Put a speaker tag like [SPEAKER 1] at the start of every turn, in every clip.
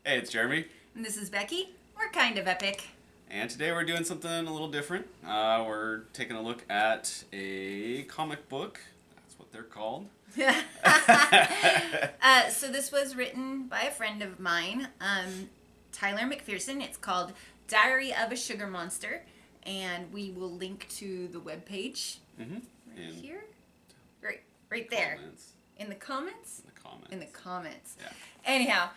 [SPEAKER 1] Hey, it's Jeremy,
[SPEAKER 2] And this is Becky. We're kind of epic.
[SPEAKER 1] and today we're doing something a little different. We're taking a look at a comic book. That's what they're called.
[SPEAKER 2] So this was written by a friend of mine, Tyler McPherson. It's called Diary of a Sugar Monster, and we will link to the webpage
[SPEAKER 1] Mm-hmm.
[SPEAKER 2] right here, right there,
[SPEAKER 1] Comments.
[SPEAKER 2] in the comments.
[SPEAKER 1] In the comments.
[SPEAKER 2] In the comments.
[SPEAKER 1] Yeah.
[SPEAKER 2] Anyhow,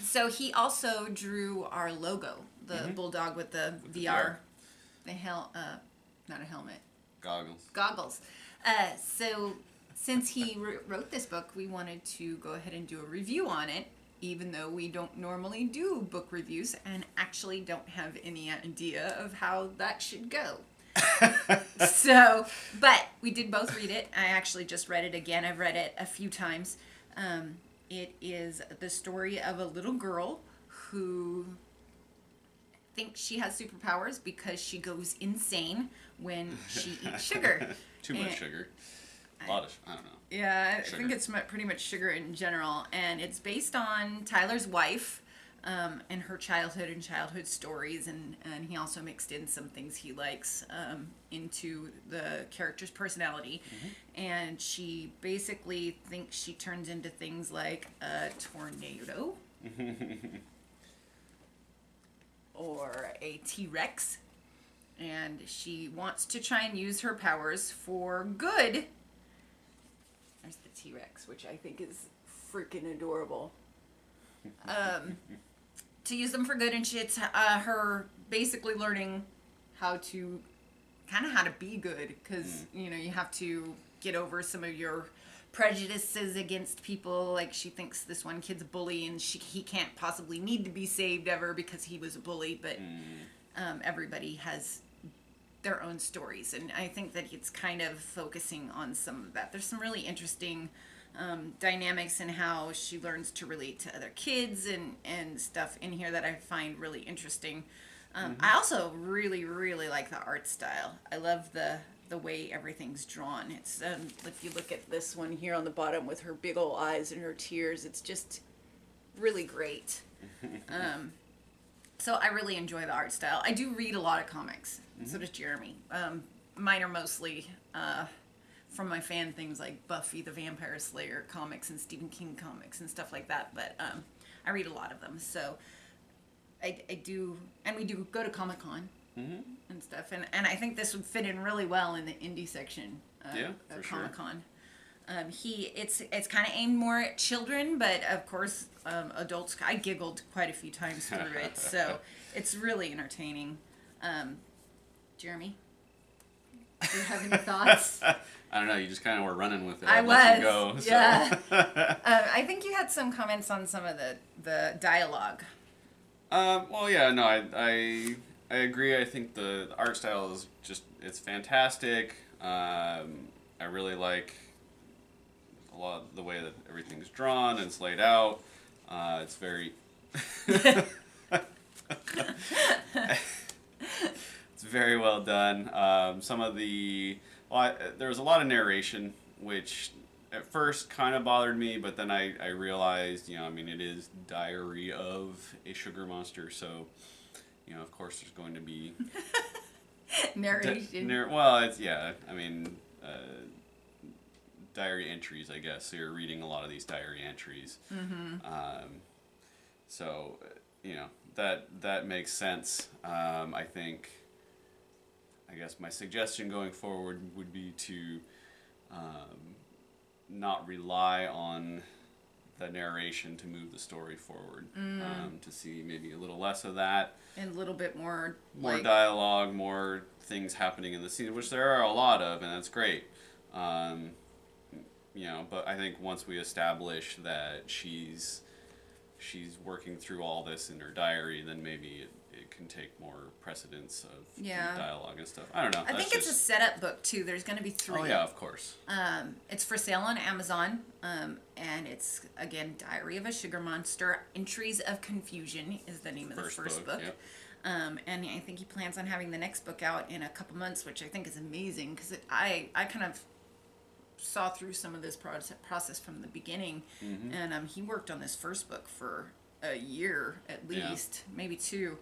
[SPEAKER 2] so he also drew our logo, the bulldog with the
[SPEAKER 1] With the
[SPEAKER 2] VR,
[SPEAKER 1] VR.
[SPEAKER 2] not a helmet,
[SPEAKER 1] Goggles.
[SPEAKER 2] goggles. So since he wrote this book, we wanted to go ahead and do a review on it, even though we don't normally do book reviews and actually don't have any idea of how that should go. So, but we did both read it. I actually just read it again. I've read it a few times. It is the story of a little girl who thinks she has superpowers because she goes insane when she eats sugar.
[SPEAKER 1] Too much
[SPEAKER 2] And-
[SPEAKER 1] sugar. A lot of, I don't know.
[SPEAKER 2] Yeah, I
[SPEAKER 1] Sugar.
[SPEAKER 2] think it's pretty much sugar in general, and it's based on Tyler's wife and her childhood and childhood stories, and he also mixed in some things he likes into the character's personality. And she basically thinks she turns into things like a tornado or a T-Rex, and she wants to try and use her powers for good. There's the T-Rex, which I think is freaking adorable. To use them for good, and it's her basically learning how to be good, because you have to get over some of your prejudices against people. Like, she thinks this one kid's a bully, and he can't possibly need to be saved ever because he was a bully. But everybody has their own stories, and I think that it's kind of focusing on some of that. There's some really interesting dynamics in how she learns to relate to other kids and stuff in here that I find really interesting. I also really, really like the art style. I love the way everything's drawn. It's if you look at this one here on the bottom with her big old eyes and her tears, it's just really great. So I really enjoy the art style. I do read a lot of comics. So does Jeremy. Mine are mostly from my fan things like Buffy the Vampire Slayer comics and Stephen King comics and stuff like that. But I read a lot of them. So I do, and we do go to Comic-Con and stuff. And I think this would fit in really well in the indie section of
[SPEAKER 1] sure.
[SPEAKER 2] Comic-Con. It's kind of aimed more at children, but of course adults. I giggled quite a few times through it, so it's really entertaining. Jeremy, do you have any thoughts?
[SPEAKER 1] I don't know. You just kind of were running with it.
[SPEAKER 2] I
[SPEAKER 1] let you
[SPEAKER 2] was,
[SPEAKER 1] go,
[SPEAKER 2] yeah.
[SPEAKER 1] So.
[SPEAKER 2] I think you had some comments on some of the dialogue.
[SPEAKER 1] Well, yeah, no, I agree. I think the art style is it's fantastic. I really like a lot of the way that everything's drawn and it's laid out. It's very it's very well done. Some of there was a lot of narration, which at first kind of bothered me, but then I realized, it is Diary of a Sugar Monster, so, of course there's going to be
[SPEAKER 2] Narration.
[SPEAKER 1] diary entries, I guess. So you're reading a lot of these diary entries. So, that makes sense. I guess my suggestion going forward would be to not rely on the narration to move the story forward. To see maybe a little less of that.
[SPEAKER 2] And a little bit more
[SPEAKER 1] Dialogue, more things happening in the scene, which there are a lot of, and that's great. But I think once we establish that she's working through all this in her diary, then maybe it can take more precedence of dialogue and stuff. I don't know.
[SPEAKER 2] I think it's a setup book too. There's going to be 3.
[SPEAKER 1] Oh yeah, of course.
[SPEAKER 2] It's for sale on Amazon, and it's again Diary of a Sugar Monster. Entries of Confusion is the name of the first book.
[SPEAKER 1] Yep.
[SPEAKER 2] And I think he plans on having the next book out in a couple months, which I think is amazing because I kind of saw through some of this process from the beginning, and he worked on this first book for a year at least, maybe 2.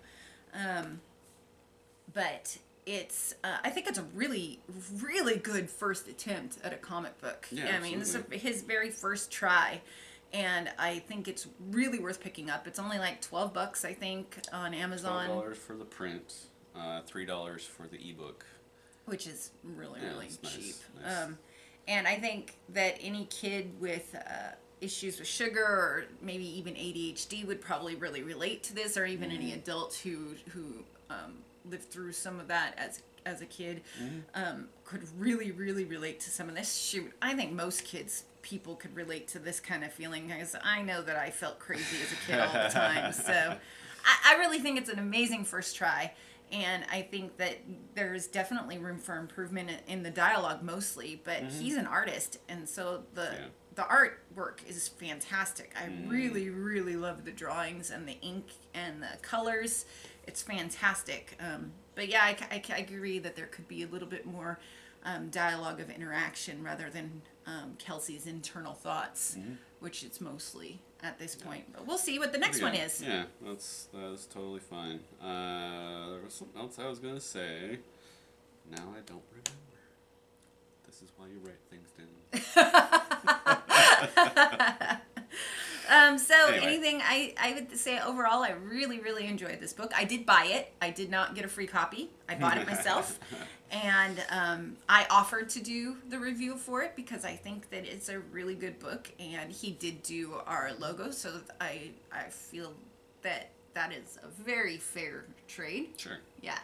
[SPEAKER 2] But it's I think it's a really, really good first attempt at a comic book.
[SPEAKER 1] Yeah,
[SPEAKER 2] I mean, this is
[SPEAKER 1] absolutely.
[SPEAKER 2] his very first try, and I think it's really worth picking up. It's only like $12, I think, on Amazon,
[SPEAKER 1] $12 for the print, $3 for the ebook.
[SPEAKER 2] which is really,
[SPEAKER 1] Yeah,
[SPEAKER 2] really
[SPEAKER 1] it's nice,
[SPEAKER 2] cheap.
[SPEAKER 1] nice.
[SPEAKER 2] And I think that any kid with issues with sugar or maybe even ADHD would probably really relate to this, or even any adult who lived through some of that as a kid could really, really relate to some of this. Shoot, I think most people could relate to this kind of feeling, because I know that I felt crazy as a kid all the time. So I really think it's an amazing first try. And I think that there's definitely room for improvement in the dialogue mostly, but he's an artist, and so the artwork is fantastic. I really, really love the drawings and the ink and the colors. It's fantastic. But yeah, I agree that there could be a little bit more dialogue of interaction rather than Kelsey's internal thoughts, which it's mostly at this point. But we'll see what the next one is.
[SPEAKER 1] Yeah, that's totally fine. There was something else I was gonna say. Now I don't remember. This is why you write things down.
[SPEAKER 2] So
[SPEAKER 1] Anyway.
[SPEAKER 2] anything I would say overall, I really, really enjoyed this book. I did buy it. I did not get a free copy. I bought it myself. And I offered to do the review for it because I think that it's a really good book. And he did do our logo, so I feel that is a very fair trade.
[SPEAKER 1] Sure.
[SPEAKER 2] Yeah.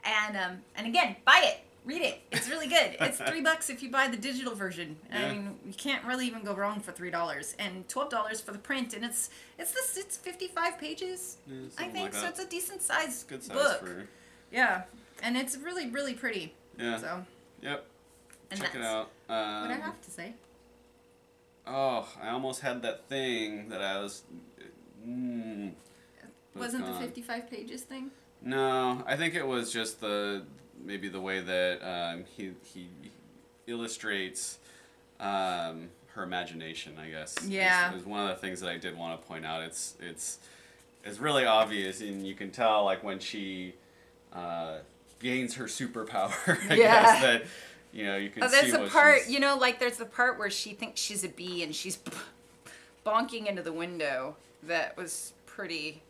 [SPEAKER 2] And again, buy it. Read it. It's really good. It's $3 if you buy the digital version.
[SPEAKER 1] Yeah.
[SPEAKER 2] I mean, you can't really even go wrong for $3, and $12 for the print. And it's 55 pages,
[SPEAKER 1] Yeah,
[SPEAKER 2] I
[SPEAKER 1] something
[SPEAKER 2] think.
[SPEAKER 1] like
[SPEAKER 2] So
[SPEAKER 1] that.
[SPEAKER 2] it's a decent sized
[SPEAKER 1] Good size
[SPEAKER 2] book.
[SPEAKER 1] for.
[SPEAKER 2] Yeah, and it's really, really pretty.
[SPEAKER 1] Yeah.
[SPEAKER 2] So
[SPEAKER 1] Yep.
[SPEAKER 2] and
[SPEAKER 1] Check it
[SPEAKER 2] that's
[SPEAKER 1] out.
[SPEAKER 2] what I have to say.
[SPEAKER 1] Oh, I almost had that thing that I was. but it's
[SPEAKER 2] Wasn't the
[SPEAKER 1] gone.
[SPEAKER 2] 55 pages thing?
[SPEAKER 1] No, I think it was just maybe the way that he illustrates her imagination, I guess.
[SPEAKER 2] Yeah.
[SPEAKER 1] is one of the things that I did want to point out. It's really obvious, and you can tell like when she gains her superpower. I
[SPEAKER 2] Yeah.
[SPEAKER 1] guess that you can see
[SPEAKER 2] There's a
[SPEAKER 1] what
[SPEAKER 2] part,
[SPEAKER 1] she's-
[SPEAKER 2] like there's the part where she thinks she's a bee and she's bonking into the window. That was pretty.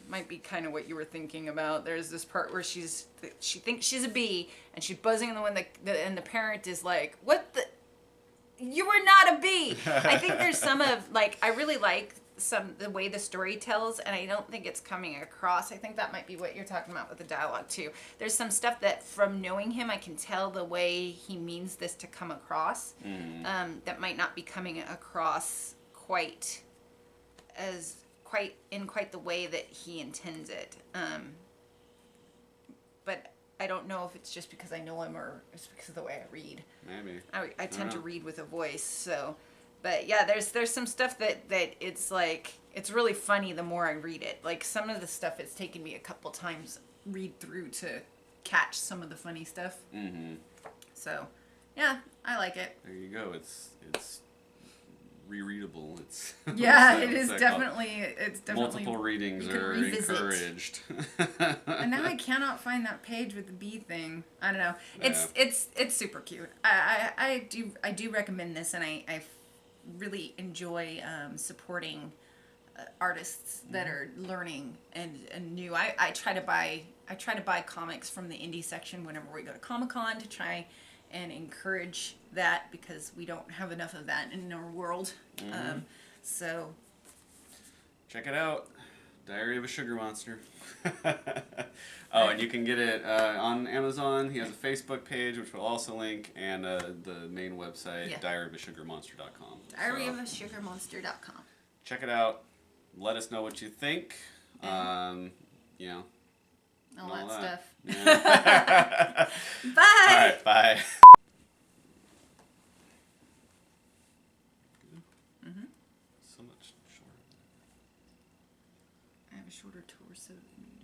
[SPEAKER 2] Might be kind of what you were thinking about. There's this part where she thinks she's a bee and she's buzzing in the window, and the parent is like, "What the? You were not a bee." I think there's some of I really like the way the story tells, and I don't think it's coming across. I think that might be what you're talking about with the dialogue too. There's some stuff that from knowing him, I can tell the way he means this to come across. That might not be coming across quite the way that he intends it. But I don't know if it's just because I know him or it's because of the way I read.
[SPEAKER 1] Maybe.
[SPEAKER 2] I tend to
[SPEAKER 1] know.
[SPEAKER 2] read with a voice, so. But yeah, there's some stuff that it's it's really funny the more I read it. Like some of the stuff it's taken me a couple times read through to catch some of the funny stuff.
[SPEAKER 1] Mm-hmm.
[SPEAKER 2] So, yeah, I like it.
[SPEAKER 1] There you go. It's rereadable. It's
[SPEAKER 2] Yeah,
[SPEAKER 1] what's
[SPEAKER 2] it is
[SPEAKER 1] that called?
[SPEAKER 2] definitely
[SPEAKER 1] Multiple readings
[SPEAKER 2] you can
[SPEAKER 1] are
[SPEAKER 2] revisit.
[SPEAKER 1] encouraged.
[SPEAKER 2] And now I cannot find that page with the bee thing. I don't know.
[SPEAKER 1] Yeah.
[SPEAKER 2] It's super cute. I do recommend this, and I really enjoy supporting artists that are learning and new. I try to buy comics from the indie section whenever we go to Comic-Con to try and encourage that, because we don't have enough of that in our world. So
[SPEAKER 1] Check it out. Diary of a Sugar Monster. Oh, and you can get it on Amazon. He has a Facebook page, which we'll also link, and the main website,
[SPEAKER 2] Yeah.
[SPEAKER 1] diaryofasugarmonster.com.
[SPEAKER 2] diaryofasugarmonster.com.
[SPEAKER 1] Check it out. Let us know what you think.
[SPEAKER 2] Yeah. All
[SPEAKER 1] all
[SPEAKER 2] that
[SPEAKER 1] that.
[SPEAKER 2] stuff.
[SPEAKER 1] Yeah.
[SPEAKER 2] Bye.
[SPEAKER 1] All right, bye. So much shorter.
[SPEAKER 2] I have a shorter torso than you.